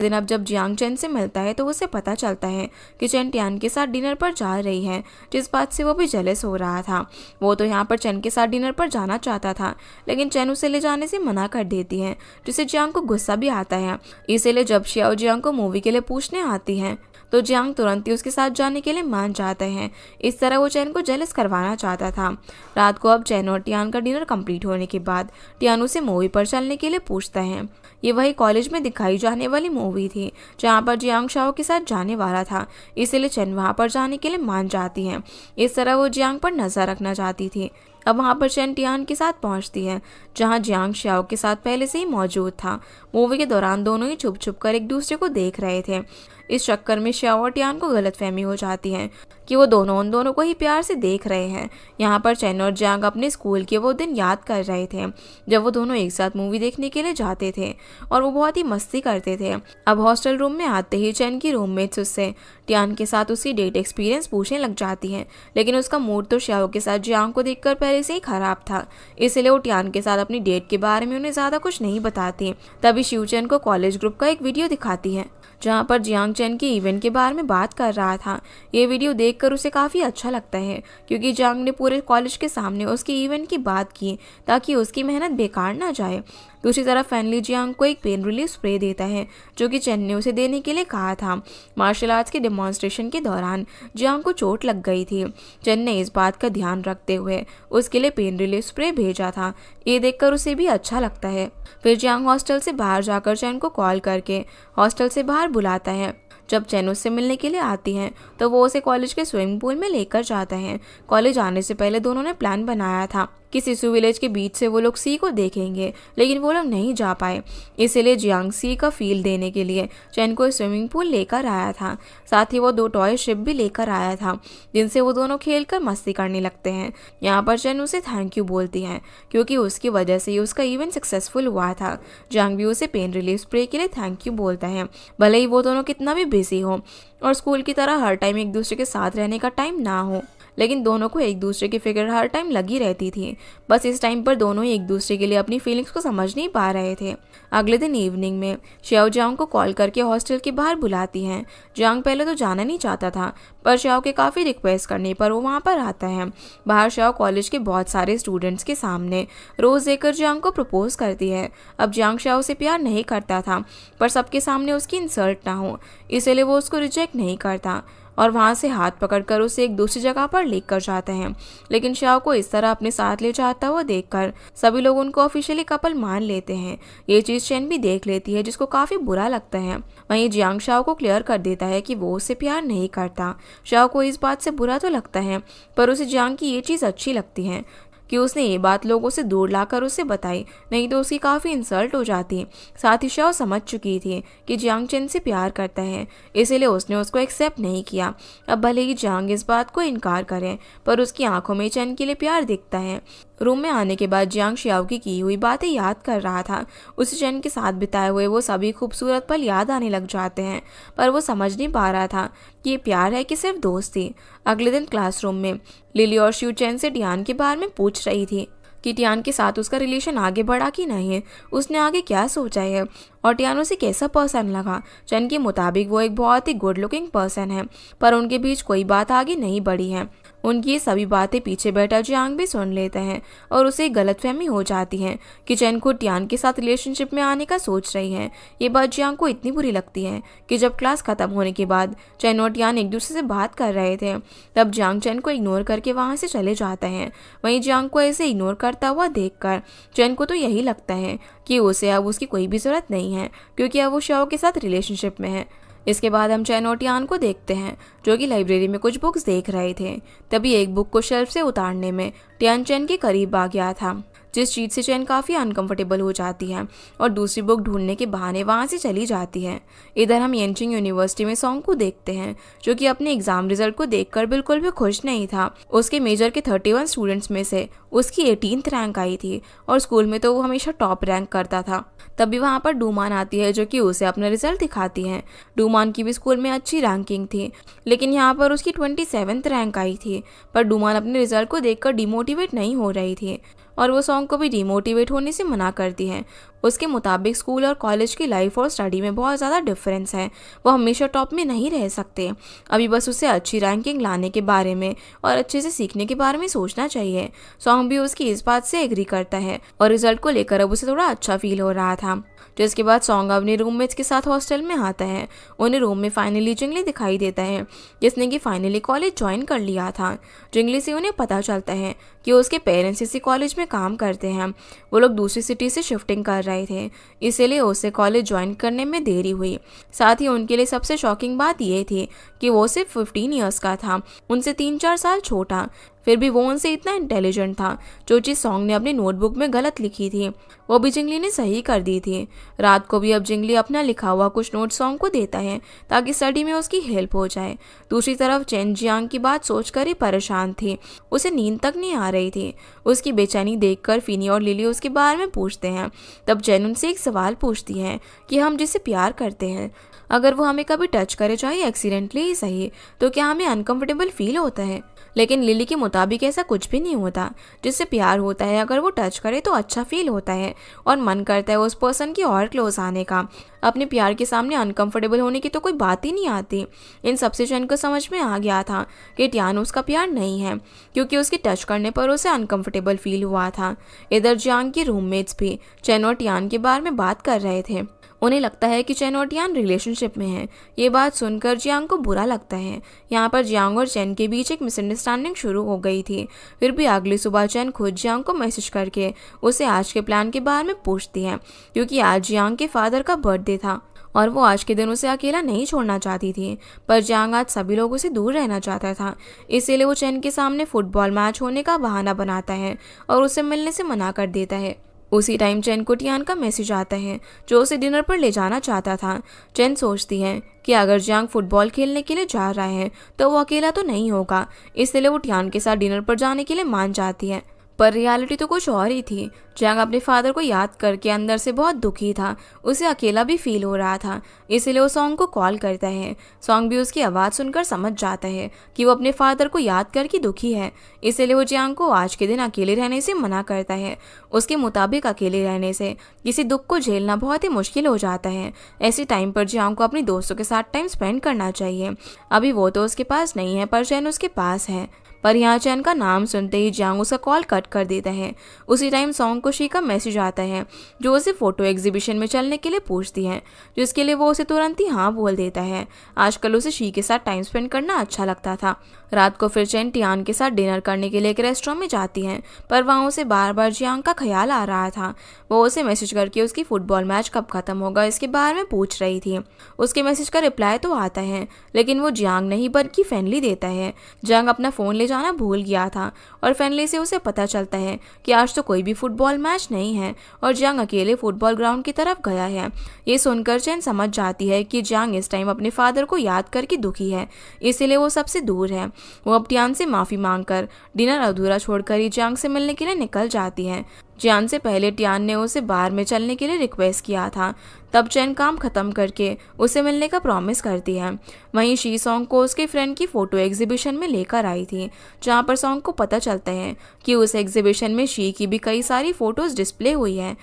दिन अब जब जियांग चेन से मिलता है तो उसे पता चलता है कि चेन टियान के साथ डिनर पर जा रही है, जिस बात से वो भी जेलस हो रहा था। वो तो यहाँ पर चेन के साथ डिनर पर जाना चाहता था, लेकिन चेन उसे ले जाने से मना कर देती है, जिससे जियांग को गुस्सा भी आता है। इसीलिए जब शियाओ जियांग को मूवी के लिए पूछने आती है तो जियांग तुरंत ही उसके साथ जाने के लिए मान जाते हैं। इस तरह वो चैन को जेलस करवाना चाहता था। रात को अब चैन और टियान का डिनर कंप्लीट होने के बाद टियान उसे मूवी पर चलने के लिए पूछता है। ये वही कॉलेज में दिखाई जाने वाली मूवी थी जहाँ पर जियांग शाओ के साथ जाने वाला था, इसीलिए चैन वहाँ पर जाने के लिए मान जाती है। इस तरह वो जियांग पर नजर रखना चाहती थी। अब वहाँ पर चैन टियान के साथ पहुँचती है जहाँ जियांग शाओ के साथ पहले से ही मौजूद था। मूवी के दौरान दोनों ही छुप छुप कर एक दूसरे को देख रहे थे। इस चक्कर में शाओ और टियान को गलतफहमी हो जाती है कि वो दोनों उन दोनों को ही प्यार से देख रहे हैं। यहाँ पर चैन और जियांग अपने स्कूल के वो दिन याद कर रहे थे जब वो दोनों एक साथ मूवी देखने के लिए जाते थे और वो बहुत ही मस्ती करते थे। अब हॉस्टल रूम में आते ही चैन की रूममेट्स उससे टियान के साथ उसकी डेट एक्सपीरियंस पूछने लग जाती हैं, लेकिन उसका मूड तो शाओ के साथ जियांग को देखकर पहले से ही खराब था, इसलिए वो टियान के साथ अपनी डेट के बारे में उन्हें ज़्यादा कुछ नहीं बताती। तभी शिव चैन को कॉलेज ग्रुप का एक वीडियो दिखाती है जहाँ पर जियांग चैन के इवेंट के बारे में बात कर रहा था। ये वीडियो देखकर उसे काफ़ी अच्छा लगता है क्योंकि जियांग ने पूरे कॉलेज के सामने उसके इवेंट की बात की ताकि उसकी मेहनत बेकार ना जाए। दूसरी तरफ फैनली जियांग को एक पेन रिलीफ स्प्रे देता है जो कि चैन ने उसे देने के लिए कहा था। मार्शल आर्ट्स के डेमोन्स्ट्रेशन के दौरान जियांग को चोट लग गई थी। चैन ने इस बात का ध्यान रखते हुए उसके लिए पेन रिलीफ स्प्रे भेजा था। ये देखकर उसे भी अच्छा लगता है। फिर जियांग हॉस्टल से बाहर जाकर चैन को कॉल करके हॉस्टल से बाहर बुलाता है। जब चैन उससे मिलने के लिए आती हैं तो वो उसे कॉलेज के स्विमिंग पूल में लेकर जाता है। कॉलेज आने से पहले दोनों ने प्लान बनाया था कि सिसु विलेज के बीच से वो लोग सी को देखेंगे, लेकिन वो लोग नहीं जा पाए। इसीलिए जियांग सी का फील देने के लिए चैन को स्विमिंग पूल लेकर आया था। साथ ही वो 2 टॉय शिप भी लेकर आया था जिनसे वो दोनों खेलकर मस्ती करने लगते हैं। यहाँ पर चैन उसे थैंक यू बोलती है क्योंकि उसकी वजह से ही उसका इवेंट सक्सेसफुल हुआ था। जियांग भी उसे पेन रिलीफ स्प्रे के लिए थैंक यू बोलता है। भले ही वो दोनों कितना भी बिजी हो और स्कूल की तरह हर टाइम एक दूसरे के साथ रहने का टाइम ना हो, लेकिन दोनों को एक दूसरे की फिक्र हर टाइम लगी रहती थी। बस इस टाइम पर दोनों ही एक दूसरे के लिए अपनी फीलिंग्स को समझ नहीं पा रहे थे। अगले दिन इवनिंग में शाओ जियांग को कॉल करके हॉस्टल के बाहर बुलाती हैं। जियांग पहले तो जाना नहीं चाहता था, पर शाओ के काफ़ी रिक्वेस्ट करने पर वो वहाँ पर आता है। बाहर शाओ कॉलेज के बहुत सारे स्टूडेंट्स के सामने रोज़ देकर जियांग को प्रपोज करती है। अब जियांग शाओ से प्यार नहीं करता था, पर सबके सामने उसकी इंसल्ट ना हो इसीलिए वो उसको रिजेक्ट नहीं करता और वहाँ से हाथ पकड़कर उसे एक दूसरी जगह पर लेकर जाते हैं। लेकिन शाओ को इस तरह अपने साथ ले जाता हुआ देखकर सभी लोग उनको ऑफिशियली कपल मान लेते हैं। ये चीज़ चैन भी देख लेती है जिसको काफ़ी बुरा लगता है। वहीं जियांग शाओ को क्लियर कर देता है कि वो उससे प्यार नहीं करता। शाओ को इस बात से बुरा तो लगता है, पर उसे जियांग की ये चीज़ अच्छी लगती है कि उसने ये बात लोगों से दूर लाकर उसे बताई, नहीं तो उसकी काफ़ी इंसल्ट हो जाती। साथ ही शाओ समझ चुकी थी कि जियांग चैन से प्यार करता है, इसीलिए उसने उसको एक्सेप्ट नहीं किया। अब भले ही जियांग इस बात को इनकार करे, पर उसकी आंखों में चैन के लिए प्यार दिखता है। रूम में आने के बाद जियांग शाओ की हुई बातें याद कर रहा था। उसे चैन के साथ बिताए हुए वो सभी खूबसूरत पल याद आने लग जाते हैं, पर वो समझ नहीं पा रहा था कि ये प्यार है कि सिर्फ दोस्ती। अगले दिन क्लासरूम में लिली और शिव चैन से टियान के बारे में पूछ रही थी कि टियान के साथ उसका रिलेशन आगे बढ़ा कि नहीं, उसने आगे क्या सोचा है और टियान उसे कैसा पर्सन लगा। चैन के मुताबिक वो एक बहुत ही गुड लुकिंग पर्सन है, पर उनके बीच कोई बात आगे नहीं बढ़ी है। उनकी ये सभी बातें पीछे बैठा जियांग भी सुन लेता है और उसे गलतफहमी हो जाती है कि चैन खुद टियान के साथ रिलेशनशिप में आने का सोच रही है। ये बात जियांग को इतनी बुरी लगती है कि जब क्लास खत्म होने के बाद चैन और टियान एक दूसरे से बात कर रहे थे, तब जियांग चैन को इग्नोर करके वहाँ से चले जाता है। वहीं जियांग को ऐसे इग्नोर करता हुआ देखकर चैन को तो यही लगता है कि उसे अब उसकी कोई भी ज़रूरत नहीं है क्योंकि अब वो शाओ के साथ रिलेशनशिप में है। इसके बाद हम चैन और टियान को देखते हैं जो कि लाइब्रेरी में कुछ बुक्स देख रहे थे। तभी एक बुक को शेल्फ से उतारने में टियान चैन के करीब आ गया था, जिस चीज़ से चैन काफ़ी अनकंफर्टेबल हो जाती है और दूसरी बुक ढूंढने के बहाने वहाँ से चली जाती है। इधर हम येनचिंग यूनिवर्सिटी में सॉन्ग को देखते हैं जो कि अपने एग्जाम रिजल्ट को देखकर बिल्कुल भी खुश नहीं था। उसके मेजर के 31 स्टूडेंट्स में से उसकी 18th रैंक आई थी और स्कूल में तो वो हमेशा टॉप रैंक करता था। तभी वहाँ पर डूमान आती है जो कि उसे अपना रिजल्ट दिखाती है। डूमान की भी स्कूल में अच्छी रैंकिंग थी, लेकिन यहाँ पर उसकी 27th रैंक आई थी। पर डूमान अपने रिजल्ट को देखकर डिमोटिवेट नहीं हो रही थी और वो सॉन्ग को भी डिमोटिवेट होने से मना करती है। उसके मुताबिक स्कूल और कॉलेज की लाइफ और स्टडी में बहुत ज़्यादा डिफरेंस है। वो हमेशा टॉप में नहीं रह सकते। अभी बस उसे अच्छी रैंकिंग लाने के बारे में और अच्छे से सीखने के बारे में सोचना चाहिए। सॉन्ग भी उसकी इस बात से एग्री करता है और रिजल्ट को लेकर अब उसे थोड़ा अच्छा फील हो रहा था। जिसके बाद सॉन्ग अपने रूममेट्स के साथ हॉस्टल में आता है। उन्हें रूम में फाइनली जिंगली दिखाई देता है, जिसने कि फाइनली कॉलेज ज्वाइन कर लिया था। जिंगली से उन्हें पता चलता है कि उसके पेरेंट्स इसी कॉलेज में काम करते हैं। वो लोग दूसरी सिटी से शिफ्टिंग कर रहे थे, इसीलिए उसे कॉलेज ज्वाइन करने में देरी हुई। साथ ही उनके लिए सबसे शॉकिंग बात ये थी कि वो सिर्फ 15 ईयर्स का था, उनसे 3-4 साल छोटा। फिर भी वो उनसे इतना इंटेलिजेंट था। जो चीज़ सॉन्ग ने अपनी नोटबुक में गलत लिखी थी वो भी जिंगली ने सही कर दी थी। रात को भी अब जिंगली अपना लिखा हुआ कुछ नोट सॉन्ग को देता है ताकि स्टडी में उसकी हेल्प हो जाए। दूसरी तरफ चेन जियांग की बात सोचकर ही परेशान थी। उसे नींद तक नहीं आ रही थी। उसकी बेचैनी देखकर फिनी और लिली उसके बारे में पूछते हैं। तब चेन उनसे एक सवाल पूछती है कि हम जिसे प्यार करते हैं, अगर वो हमें कभी टच करे, चाहे एक्सीडेंटली ही सही, तो क्या हमें अनकंफर्टेबल फील होता है? लेकिन लिली के मुताबिक ऐसा कुछ भी नहीं होता। जिससे प्यार होता है अगर वो टच करे तो अच्छा फील होता है और मन करता है उस पर्सन की और क्लोज आने का। अपने प्यार के सामने अनकंफर्टेबल होने की तो कोई बात ही नहीं आती। इन सबसे चैन को समझ में आ गया था कि टियान उसका प्यार नहीं है, क्योंकि उसके टच करने पर उसे अनकंफर्टेबल फील हुआ था। इधर जियांग के रूममेट्स भी चैन और टियान के बारे में बात कर रहे थे। उन्हें लगता है कि चैन और टियान रिलेशनशिप में है। ये बात सुनकर जियांग को बुरा लगता है। यहाँ पर जियांग और चैन के बीच एक मिसअंडरस्टैंडिंग शुरू हो गई थी। फिर भी अगली सुबह चैन खुद जियांग को मैसेज करके उसे आज के प्लान के बारे में पूछती है, क्योंकि आज जियांग के फादर का बर्थडे था और वो आज के दिन उसे अकेला नहीं छोड़ना चाहती थी। पर जियांग आज सभी लोगों से दूर रहना चाहता था, इसीलिए वो चैन के सामने फुटबॉल मैच होने का बहाना बनाता है और उसे मिलने से मना कर देता है। उसी टाइम चैन को टियान का मैसेज आता है जो उसे डिनर पर ले जाना चाहता था। चैन सोचती है कि अगर जियांग फुटबॉल खेलने के लिए जा रहा है तो वो अकेला तो नहीं होगा, इसलिए वो टियान के साथ डिनर पर जाने के लिए मान जाती है। पर रियलिटी तो कुछ और ही थी। जियांग अपने फादर को याद करके अंदर से बहुत दुखी था। उसे अकेला भी फील हो रहा था, इसीलिए वो सॉन्ग को कॉल करता है। सॉन्ग भी उसकी आवाज़ सुनकर समझ जाता है कि वो अपने फादर को याद करके दुखी है, इसीलिए वो जियांग को आज के दिन अकेले रहने से मना करता है। उसके मुताबिक अकेले रहने से किसी दुख को झेलना बहुत ही मुश्किल हो जाता है। ऐसे टाइम पर जियांग को अपने दोस्तों के साथ टाइम स्पेंड करना चाहिए। अभी वो तो उसके पास नहीं है, पर चैन उसके पास है। पर यहाँ चैन का नाम सुनते ही जियांग उसका कॉल कट कर देता है। उसी टाइम सॉन्ग को शी का मैसेज आता है जो उसे फोटो एग्जीबिशन में चलने के लिए पूछती है, जिसके लिए वो उसे तुरंत ही हाँ बोल देता है। आजकल उसे शी के साथ टाइम स्पेंड करना अच्छा लगता था। रात को फिर चैन टियान के साथ डिनर करने के लिए एक रेस्टोरेंट में जाती है, पर वहाँ उसे बार बार जियांग का ख्याल आ रहा था। वो उसे मैसेज करके उसकी फुटबॉल मैच कब खत्म होगा इसके बारे में पूछ रही थी। उसके मैसेज का रिप्लाई तो आता है, लेकिन वो जियांग नहीं बल्कि फैनली देता है। जियांग अपना फ़ोन ले जाना भूल गया था और फैनली से उसे पता चलता है कि आज तो कोई भी फुटबॉल मैच नहीं है और जियांग अकेले फुटबॉल ग्राउंड की तरफ गया है। ये सुनकर चैन समझ जाती है कि जियांग इस टाइम अपने फादर को याद करके दुखी है, इसीलिए वो सबसे दूर है। वो अब टियान से माफ़ी मांगकर डिनर अधूरा छोड़कर ही जियांग से मिलने के लिए निकल जाती है। जियांग से पहले टियान ने उसे बार में चलने के लिए रिक्वेस्ट किया था। तब चैन काम खत्म करके उसे मिलने का प्रॉमिस करती है। वहीं शी सॉन्ग को उसके फ्रेंड की फ़ोटो एग्जीबिशन में लेकर आई थी, जहां पर सॉन्ग को पता चलता है कि उस एग्जीबिशन में शी की भी कई सारी फ़ोटोज़ डिस्प्ले हुई है।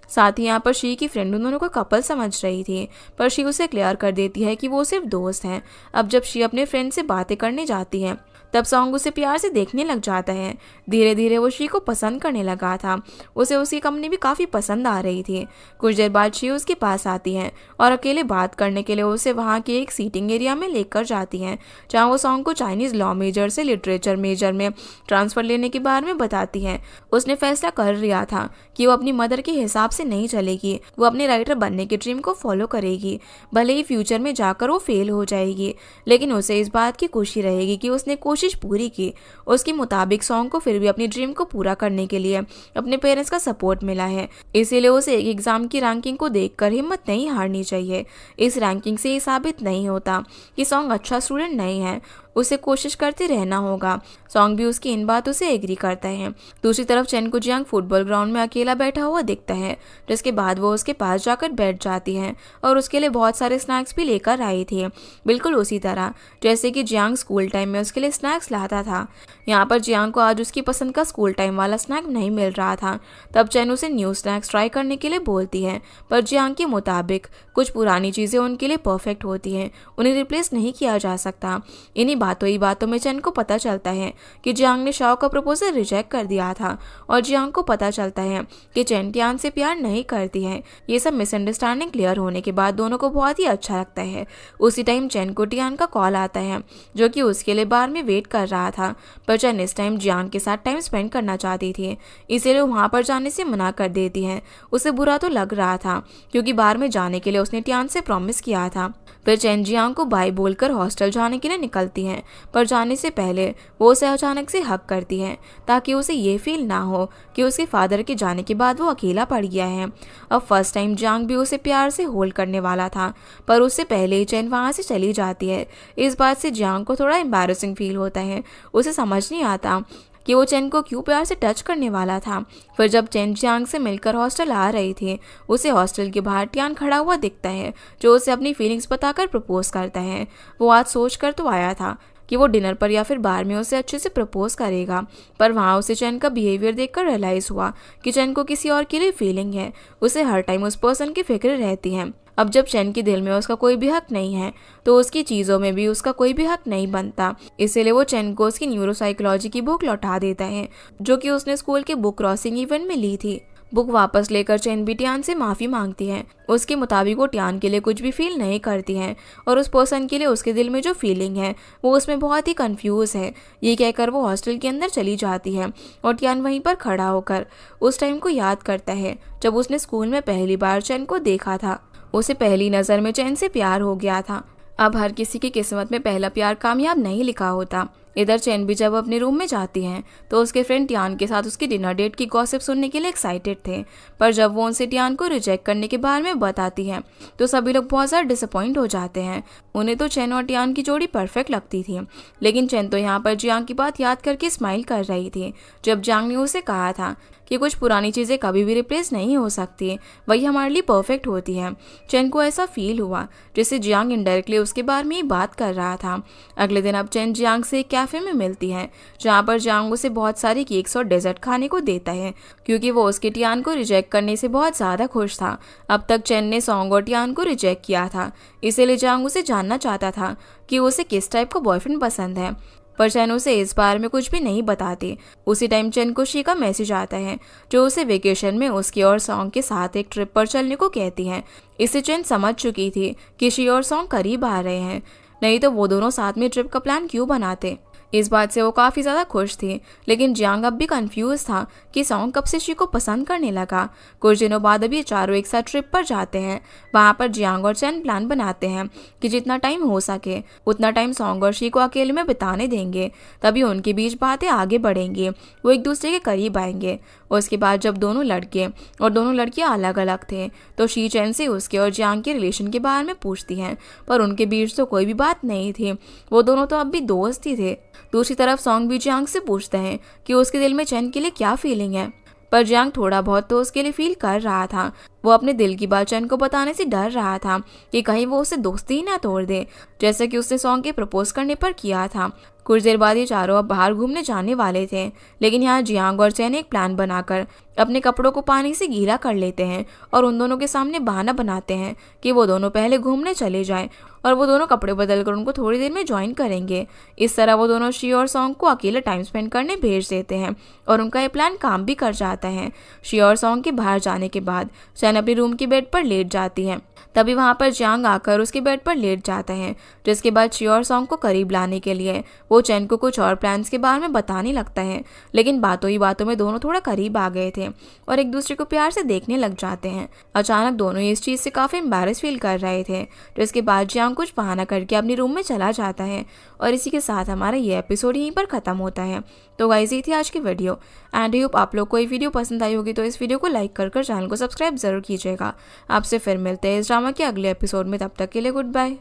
साथ ही यहाँ पर शी की फ्रेंड उन दोनों को कपल समझ रही थी, पर शी उसे क्लियर कर देती है कि वो सिर्फ दोस्त हैं। अब जब शी अपने फ्रेंड से बातें करने जाती है तब सॉन्ग उसे प्यार से देखने लग जाता है। धीरे धीरे वो शी को पसंद करने लगा था। उसे उसकी कंपनी भी काफ़ी पसंद आ रही थी। कुछ देर बाद शी उसके पास आती है और अकेले बात करने के लिए उसे वहाँ के एक सीटिंग एरिया में लेकर जाती हैं, जहाँ वो सॉन्ग को चाइनीज़ लॉ मेजर से लिटरेचर मेजर में ट्रांसफ़र लेने के बारे में बताती है। उसने फैसला कर लिया था कि वो अपनी मदर के हिसाब से नहीं चलेगी। वो अपने राइटर बनने के ड्रीम को फॉलो करेगी, भले ही फ्यूचर में जाकर वो फेल हो जाएगी, लेकिन उसे इस बात की खुशी रहेगी कि उसने कोशिश पूरी की। उसके मुताबिक सॉन्ग को फिर भी अपनी ड्रीम को पूरा करने के लिए अपने पेरेंट्स का सपोर्ट मिला है, इसीलिए उसे एक एग्जाम की रैंकिंग को देखकर हिम्मत नहीं हारनी चाहिए। इस रैंकिंग से ये साबित नहीं होता कि सॉन्ग अच्छा स्टूडेंट नहीं है। उसे कोशिश करते रहना होगा। सॉन्ग भी उसकी इन बातों से एग्री करता है। दूसरी तरफ चेन को जियांग फुटबॉल ग्राउंड में अकेला बैठा हुआ दिखता है, जिसके बाद वो उसके पास जाकर बैठ जाती है और उसके लिए बहुत सारे स्नैक्स भी लेकर आई थी, बिल्कुल उसी तरह जैसे कि जियांग स्कूल टाइम में उसके लिए स्नैक्स लाता था। यहाँ पर जियांग को आज उसकी पसंद का स्कूल टाइम वाला स्नैक नहीं मिल रहा था। तब चेन उसे न्यू स्नैक्स ट्राई करने के लिए बोलती है, पर जियांग के मुताबिक कुछ पुरानी चीज़ें उनके लिए परफेक्ट होती हैं, उन्हें रिप्लेस नहीं किया जा सकता। इन्हीं बातों ही बातों में चेन को पता चलता है कि जियांग ने शाओ का प्रपोजल रिजेक्ट कर दिया था और जियांग को पता चलता है कि चेन टियान से प्यार नहीं करती है। ये सब मिसअंडरस्टैंडिंग क्लियर होने के बाद दोनों को बहुत ही अच्छा लगता है। उसी टाइम चेन को टियान का कॉल आता है, जो कि उसके लिए बार में वेट कर रहा था, पर चेन इस टाइम जियांग के साथ टाइम स्पेंड करना चाहती थी, इसीलिए वहाँ पर जाने से मना कर देती है। उसे बुरा तो लग रहा था क्योंकि बार में जाने के लिए उसने टियान से प्रॉमिस किया था। फिर चेन जियांग को बाय बोलकर हॉस्टल जाने के लिए निकलती है, पर जाने से पहले वो उसे अचानक से हक करती है ताकि उसे ये फील ना हो कि उसके फादर के जाने के बाद वो अकेला पड़ गया है। अब फर्स्ट टाइम जियांग भी उसे प्यार से होल्ड करने वाला था, पर उससे पहले ही चेन वहाँ से चली जाती है। इस बात से जियांग को थोड़ा एम्बैरेसिंग फील होता है। उसे समझ नहीं आता कि वो चेन को क्यों प्यार से टच करने वाला था। फिर जब चेन जियांग से मिलकर हॉस्टल आ रही थी, उसे हॉस्टल के बाहर टियान खड़ा हुआ दिखता है, जो उसे अपनी फीलिंग्स बताकर प्रपोज करता है। वो आज सोच कर तो आया था कि वो डिनर पर या फिर बार में उसे अच्छे से प्रपोज करेगा, पर वहाँ उसे चेन का बिहेवियर देखकर रियलाइज हुआ कि चेन को किसी और के लिए फीलिंग है। उसे हर टाइम उस पर्सन की फिक्र रहती है। अब जब चेन के दिल में उसका कोई भी हक नहीं है, तो उसकी चीज़ों में भी उसका कोई भी हक नहीं बनता। इसीलिए वो चेन को उसकी न्यूरोसाइकोलॉजी की बुक लौटा देता है, जो कि उसने स्कूल के बुक क्रॉसिंग इवेंट में ली थी। बुक वापस लेकर चेन भी टियान से माफ़ी मांगती है। उसके मुताबिक वो टियान के लिए कुछ भी फील नहीं करती है और उस पर्सन के लिए उसके दिल में जो फीलिंग है वो उसमें बहुत ही कंफ्यूज है। ये कहकर वो हॉस्टल के अंदर चली जाती है और टियान वहीं पर खड़ा होकर उस टाइम को याद करता है जब उसने स्कूल में पहली बार चेन को देखा था। उसे पहली नज़र में चेन से प्यार हो गया था। अब हर किसी की किस्मत में पहला प्यार कामयाब नहीं लिखा होता। इधर चेन भी जब अपने रूम में जाती हैं तो उसके फ्रेंड टियान के साथ उसकी डिनर डेट की गॉसिप सुनने के लिए एक्साइटेड थे, पर जब वो उनसे टियान को रिजेक्ट करने के बारे में बताती है तो सभी लोग बहुत ज़्यादा डिसअपॉइंट हो जाते हैं। उन्हें तो चेन और टियान की जोड़ी परफेक्ट लगती थी, लेकिन चेन तो यहाँ पर जियांग की बात याद करके स्माइल कर रही थी जब जियांग ने उसे कहा था कि कुछ पुरानी चीज़ें कभी भी रिप्लेस नहीं हो सकती, वही हमारे लिए परफेक्ट होती है। चेन को ऐसा फील हुआ जैसे जियांग इनडायरेक्टली उसके बारे में ही बात कर रहा था। अगले दिन अब चेन जियांग से एक कैफ़े में मिलती है, जहाँ पर जियांग उसे बहुत सारे केक्स और डेजर्ट खाने को देता है, क्योंकि वो उसके टियान को रिजेक्ट करने से बहुत ज़्यादा खुश था। अब तक चेन ने सॉन्ग और टियान को रिजेक्ट किया था, इसीलिए जियांग उसे जानना चाहता था कि उसे किस टाइप का बॉयफ्रेंड पसंद है, पर चेन उसे इस बारे में कुछ भी नहीं बताती। उसी टाइम चेन को शी का मैसेज आता है, जो उसे वेकेशन में उसके और सॉन्ग के साथ एक ट्रिप पर चलने को कहती है। इससे चेन समझ चुकी थी कि शी और सॉन्ग करीब आ रहे हैं, नहीं तो वो दोनों साथ में ट्रिप का प्लान क्यों बनाते। इस बात से वो काफ़ी ज़्यादा खुश थी, लेकिन जियांग अब भी कंफ्यूज था कि सॉन्ग कब से शी को पसंद करने लगा। कुछ दिनों बाद अब ये चारों एक साथ ट्रिप पर जाते हैं। वहाँ पर जियांग और चेन प्लान बनाते हैं कि जितना टाइम हो सके उतना टाइम सॉन्ग और शी को अकेले में बिताने देंगे, तभी उनके बीच बातें आगे बढ़ेंगी, वो एक दूसरे के करीब आएंगे। उसके बाद जब दोनों लड़के और दोनों लड़कियाँ अलग अलग थे तो शी चेन से उसके और जियांग के रिलेशन के बारे में पूछती हैं, पर उनके बीच तो कोई भी बात नहीं थी, वो दोनों तो अब भी दोस्त ही थे। दूसरी तरफ सॉन्ग भी जियांग से पूछते हैं कि उसके दिल में चेन के लिए क्या फीलिंग है, पर जियांग थोड़ा बहुत तो उसके लिए फील कर रहा था। वो अपने दिल की बात चेन को बताने से डर रहा था कि कहीं वो उसे दोस्ती ही ना तोड़ दे, जैसे कि उसने सॉन्ग के प्रपोज करने पर किया था। कुछ देर बाद ये चारों अब बाहर घूमने जाने वाले थे, लेकिन यहाँ जियांग और चेन एक प्लान बनाकर अपने कपड़ों को पानी से गीला कर लेते हैं और उन दोनों के सामने बहाना बनाते हैं कि वो दोनों पहले घूमने चले जाएं और वो दोनों कपड़े बदलकर उनको थोड़ी देर में ज्वाइन करेंगे। इस तरह वो दोनों शी और सॉन्ग को अकेले टाइम स्पेंड करने भेज देते हैं और उनका ये प्लान काम भी कर जाता है। शी और सॉन्ग के बाहर जाने के बाद चेन अपनी रूम के बेड पर लेट जाती है, तभी वहाँ पर जियांग आकर उसके बेड पर लेट जाता है, जिसके बाद शी और सॉन्ग को करीब लाने के लिए वो चेन को कुछ और प्लान्स के बारे में बताने लगता है। लेकिन बातों ही बातों में दोनों थोड़ा करीब आ गए थे और एक दूसरे को प्यार से देखने लग जाते हैं। अचानक दोनों इस चीज़ से काफ़ी एम्बैरेस फील कर रहे थे, जिसके बाद जियांग कुछ बहाना करके अपने रूम में चला जाता है और इसी के साथ हमारा ये एपिसोड यहीं पर ख़त्म होता है। तो गाइस ये थी आज की वीडियो एंड आई होप आप लोग को ये वीडियो पसंद आई होगी, तो इस वीडियो को लाइक कर चैनल को सब्सक्राइब जरूर कीजिएगा। आपसे फिर मिलते हैं इस ड्रामा के अगले एपिसोड में, तब तक के लिए गुड बाय।